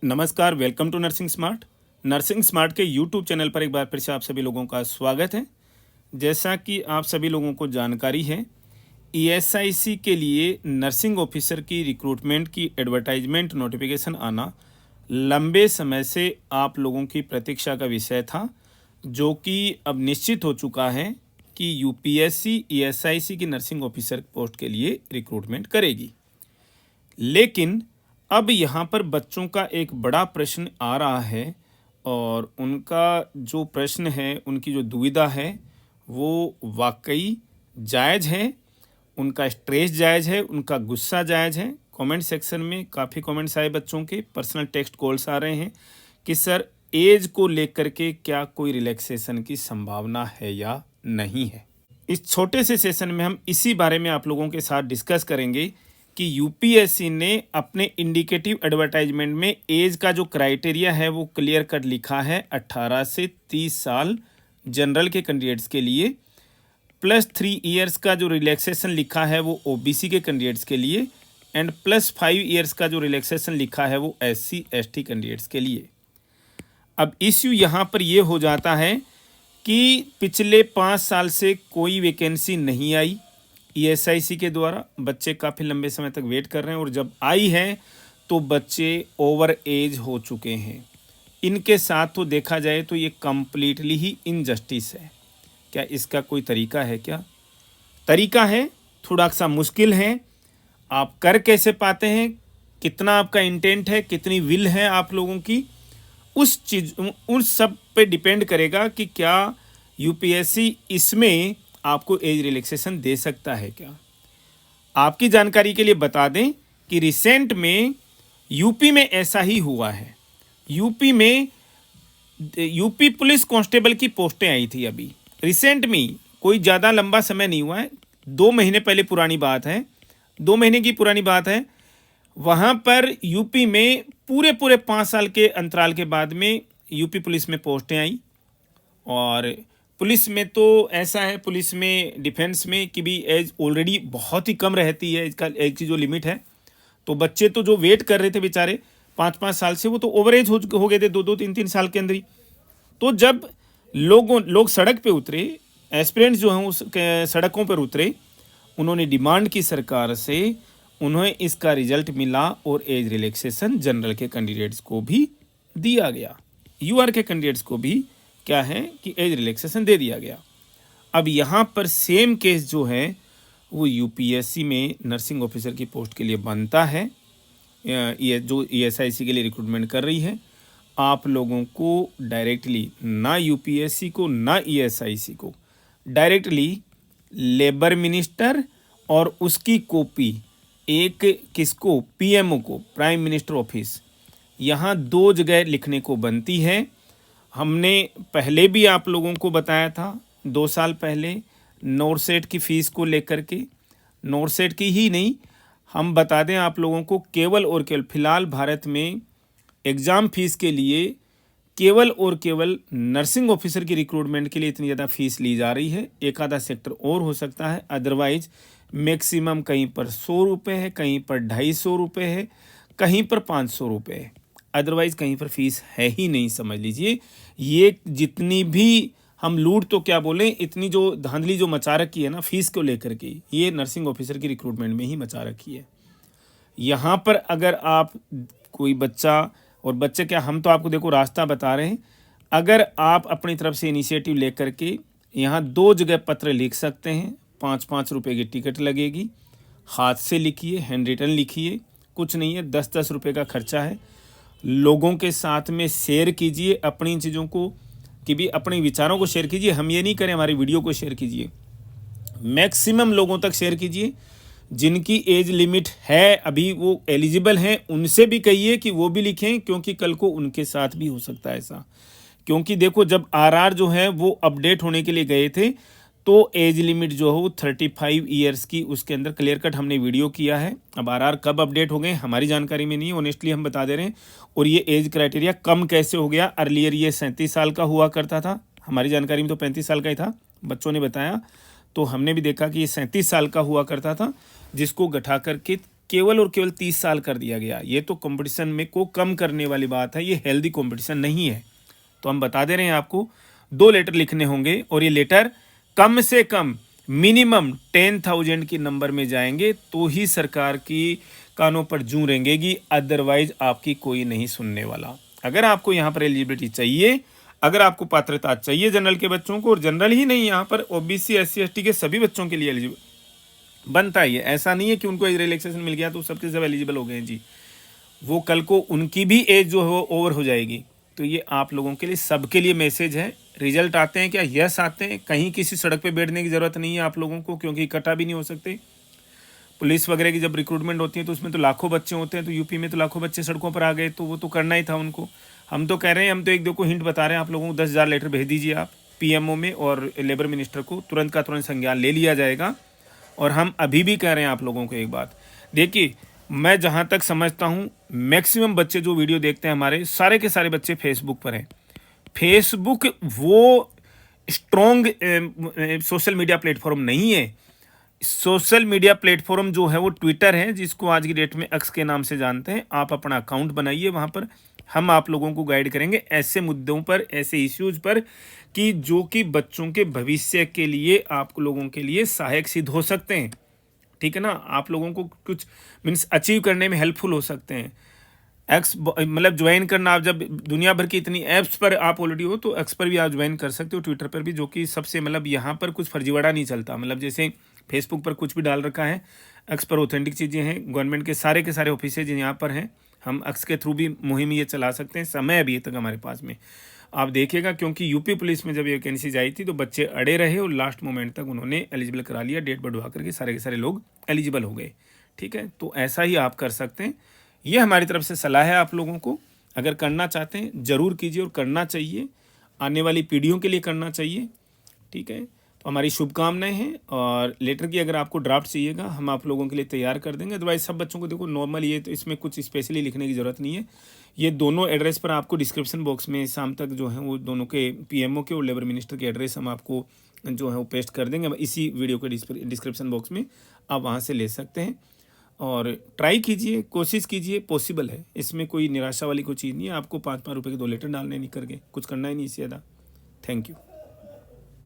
नमस्कार, welcome to nursing smart. Nursing smart के YouTube channel पर एक बार फिर से आप सभी लोगों का स्वागत है। जैसा कि आप सभी लोगों को जानकारी है, ईएसआईसी के लिए नर्सिंग ऑफिसर की रिक्रूटमेंट की एडवर्टाइजमेंट नोटिफिकेशन आना लंबे समय से आप लोगों की प्रतीक्षा का विषय था, जो कि अब निश्चित हो चुका है कि यूपीएससी ईएसआईसी की नर्सिंग ऑफिसर पोस्ट के लिए रिक्रूटमेंट करेगी। लेकिन अब यहाँ पर बच्चों का एक बड़ा प्रश्न आ रहा है और उनका जो प्रश्न है, उनकी जो दुविधा है, वो वाकई जायज़ है। उनका स्ट्रेस जायज़ है, उनका गुस्सा जायज़ है। कमेंट सेक्शन में काफ़ी कमेंट्स आए बच्चों के, पर्सनल टेक्स्ट कॉल्स आ रहे हैं कि सर एज को लेकर के क्या कोई रिलैक्सेशन की संभावना है या नहीं है। इस छोटे से सेशन में हम इसी बारे में आप लोगों के साथ डिस्कस करेंगे कि यूपीएससी ने अपने इंडिकेटिव एडवर्टाइजमेंट में एज का जो क्राइटेरिया है वो क्लियर कट लिखा है 18 से 30 साल जनरल के कैंडिडेट्स के लिए, प्लस 3 इयर्स का जो रिलैक्सेशन लिखा है वो ओबीसी के कैंडिडेट्स के लिए, एंड प्लस 5 इयर्स का जो रिलैक्सेशन लिखा है वो एससी एसटी कैंडिडेट्स के लिए। अब इश्यू यहाँ पर ये हो जाता है कि पिछले 5 साल से कोई वैकेंसी नहीं आई ईएसआईसी के द्वारा। बच्चे काफ़ी लंबे समय तक वेट कर रहे हैं और जब आई है तो बच्चे ओवर एज हो चुके हैं। इनके साथ तो देखा जाए तो ये कम्प्लीटली ही इनजस्टिस है। क्या इसका कोई तरीका है? क्या तरीका है? थोड़ा सा मुश्किल है। आप कर कैसे पाते हैं, कितना आपका इंटेंट है, कितनी विल है आप लोगों की, उन सब पे डिपेंड करेगा कि क्या यूपीएससी इसमें आपको एज रिलैक्सेशन दे सकता है क्या। आपकी जानकारी के लिए बता दें कि रिसेंट में यूपी में ऐसा ही हुआ है। यूपी में यूपी पुलिस कांस्टेबल की पोस्टें आई थी अभी रिसेंट में, कोई ज़्यादा लंबा समय नहीं हुआ है, 2 महीने पहले पुरानी बात है, 2 महीने की पुरानी बात है। वहाँ पर यूपी में पूरे 5 साल के अंतराल के बाद में यूपी पुलिस में पोस्टें आई। और पुलिस में तो ऐसा है, पुलिस में डिफेंस में कि भी एज ऑलरेडी बहुत ही कम रहती है, इसका एज की जो लिमिट है। तो बच्चे तो जो वेट कर रहे थे बेचारे 5 साल से, वो तो ओवर एज हो गए थे 2 3 साल के अंदर ही। तो जब लोग सड़क पे उतरे, एस्पिरेंट्स जो हैं उस सड़कों पर उतरे, उन्होंने डिमांड की सरकार से, उन्हें इसका रिजल्ट मिला और एज रिलैक्सेशन जनरल के कैंडिडेट्स को भी दिया गया, यूआर के कैंडिडेट्स को भी क्या है कि एज रिलैक्सेशन दे दिया गया। अब यहाँ पर सेम केस जो है वो यूपीएससी में नर्सिंग ऑफिसर की पोस्ट के लिए बनता है। ये जो ईएसआईसी के लिए रिक्रूटमेंट कर रही है, आप लोगों को डायरेक्टली, ना यूपीएससी को ना ईएसआईसी को, डायरेक्टली लेबर मिनिस्टर और उसकी कॉपी एक किसको, पीएमओ को, प्राइम मिनिस्टर ऑफिस, यहाँ 2 जगह लिखने को बनती है। हमने पहले भी आप लोगों को बताया था 2 साल पहले नोरसेट की फ़ीस को लेकर के, नोरसेट की ही नहीं, हम बता दें आप लोगों को, केवल और केवल फ़िलहाल भारत में एग्ज़ाम फ़ीस के लिए केवल और केवल नर्सिंग ऑफिसर की रिक्रूटमेंट के लिए इतनी ज़्यादा फ़ीस ली जा रही है। एक आधा सेक्टर और हो सकता है, अदरवाइज मैक्सिमम कहीं पर 100 रुपये है, कहीं पर 250 रुपये है, कहीं पर 500 रुपये है, अदरवाइज कहीं पर फीस है ही नहीं। समझ लीजिए, ये जितनी भी हम लूट तो क्या बोलें, इतनी जो धांधली जो मचा रखी है ना फीस को लेकर के, ये नर्सिंग ऑफिसर की रिक्रूटमेंट में ही मचा रखी है। यहाँ पर अगर आप कोई बच्चा, और बच्चे क्या, हम तो आपको देखो रास्ता बता रहे हैं, अगर आप अपनी तरफ से इनिशिएटिव लेकर के यहाँ 2 जगह पत्र लिख सकते हैं, 5 रुपये की टिकट लगेगी, हाथ से लिखिए, हैंड रिटन लिखिए, कुछ नहीं है, 10 रुपये का खर्चा है। लोगों के साथ में शेयर कीजिए अपनी चीज़ों को, कि भी अपने विचारों को शेयर कीजिए। हम ये नहीं करें हमारी वीडियो को शेयर कीजिए, मैक्सिमम लोगों तक शेयर कीजिए। जिनकी एज लिमिट है, अभी वो एलिजिबल हैं, उनसे भी कहिए कि वो भी लिखें, क्योंकि कल को उनके साथ भी हो सकता है ऐसा। क्योंकि देखो, जब आरआर जो है वो अपडेट होने के लिए गए थे तो एज लिमिट जो है वो 35 ईयर्स की उसके अंदर क्लियर कट हमने वीडियो किया है। अब आरआर कब अपडेट हो गए हमारी जानकारी में नहीं है, ऑनेस्टली हम बता दे रहे हैं। और ये एज क्राइटेरिया कम कैसे हो गया, अर्लियर ये 37 साल का हुआ करता था, हमारी जानकारी में तो 35 साल का ही था, बच्चों ने बताया। तो हमने भी देखा कि ये 37 साल का हुआ करता था, जिसको घटा करके केवल और केवल 30 साल कर दिया गया। ये तो कंपटीशन में को कम करने वाली बात है, ये हेल्दी कंपटीशन नहीं है। तो हम बता दे रहे हैं आपको 2 लेटर लिखने होंगे और ये लेटर कम से कम मिनिमम 10,000 के नंबर में जाएंगे तो ही सरकार की कानों पर जूं रेंगेगी, अदरवाइज आपकी कोई नहीं सुनने वाला। अगर आपको यहाँ पर एलिजिबिलिटी चाहिए, अगर आपको पात्रता चाहिए जनरल के बच्चों को, और जनरल ही नहीं, यहाँ पर ओबीसी SC ST के सभी बच्चों के लिए एलिजिबल बनता ही है। ऐसा नहीं है कि उनको रिलैक्सेशन मिल गया तो सबके सब एलिजिबल हो गए जी। वो कल को उनकी भी एज जो है ओवर हो जाएगी। तो ये आप लोगों के लिए, सबके लिए मैसेज है। रिजल्ट आते हैं क्या? यस आते हैं। कहीं किसी सड़क पे बैठने की ज़रूरत नहीं है आप लोगों को, क्योंकि इकट्ठा भी नहीं हो सकते। पुलिस वगैरह की जब रिक्रूटमेंट होती है तो उसमें तो लाखों बच्चे होते हैं, तो यूपी में तो लाखों बच्चे सड़कों पर आ गए, तो वो तो करना ही था उनको। हम तो कह रहे हैं, हम तो एक दो को हिंट बता रहे हैं आप लोगों को, 10,000 लेटर भेज दीजिए आप PMO में, और लेबर मिनिस्टर को तुरंत का तुरंत संज्ञान ले लिया जाएगा। और हम अभी भी कह रहे हैं आप लोगों को एक बात, देखिए मैं जहाँ तक समझता हूँ मैक्सिमम बच्चे जो वीडियो देखते हैं हमारे, सारे के सारे बच्चे फेसबुक पर हैं। फेसबुक वो स्ट्रॉन्ग सोशल मीडिया प्लेटफॉर्म नहीं है। सोशल मीडिया प्लेटफॉर्म जो है वो ट्विटर है, जिसको आज की डेट में एक्स के नाम से जानते हैं। आप अपना अकाउंट बनाइए वहाँ पर, हम आप लोगों को गाइड करेंगे ऐसे मुद्दों पर, ऐसे इश्यूज पर कि जो कि बच्चों के भविष्य के लिए, आप लोगों के लिए सहायक सिद्ध हो सकते हैं। ठीक है ना, आप लोगों को कुछ मीन्स अचीव करने में हेल्पफुल हो सकते हैं। एक्स मतलब ज्वाइन करना, आप जब दुनिया भर की इतनी ऐप्स पर आप ऑलरेडी हो तो एक्स पर भी आप ज्वाइन कर सकते हो, ट्विटर पर भी, जो कि सबसे मतलब यहाँ पर कुछ फर्जीवाड़ा नहीं चलता। मतलब जैसे फेसबुक पर कुछ भी डाल रखा है, एक्स पर ऑथेंटिक चीज़ें हैं। गवर्नमेंट के सारे ऑफिसेज यहाँ पर हैं, हम एक्स के थ्रू भी मुहिम ये चला सकते हैं। समय अभी तक हमारे पास में आप देखिएगा, क्योंकि यूपी पुलिस में जब वैकेंसीज आई थी तो बच्चे अड़े रहे और लास्ट मोमेंट तक उन्होंने एलिजिबल करा लिया, डेट बढ़वा करके सारे के सारे लोग एलिजिबल हो गए। ठीक है, तो ऐसा ही आप कर सकते हैं। ये हमारी तरफ से सलाह है आप लोगों को। अगर करना चाहते हैं ज़रूर कीजिए, और करना चाहिए, आने वाली पीढ़ियों के लिए करना चाहिए। ठीक है, तो हमारी शुभकामनाएं हैं। और लेटर की अगर आपको ड्राफ्ट चाहिएगा हम आप लोगों के लिए तैयार कर देंगे। अदरवाइज सब बच्चों को देखो नॉर्मल, ये तो इसमें कुछ स्पेशली लिखने की ज़रूरत नहीं है। ये दोनों एड्रेस पर आपको डिस्क्रिप्शन बॉक्स में शाम तक जो है वो दोनों के PMO के और लेबर मिनिस्टर के एड्रेस हम आपको जो है वो पेस्ट कर देंगे इसी वीडियो के डिस्क्रिप्शन बॉक्स में, आप वहाँ से ले सकते हैं। और ट्राई कीजिए, कोशिश कीजिए, पॉसिबल है, इसमें कोई निराशा वाली कोई चीज़ नहीं है। आपको 5-5 रुपये के 2 लेटर डालने नहीं करके कुछ करना ही नहीं इससे ज़्यादा। Thank you.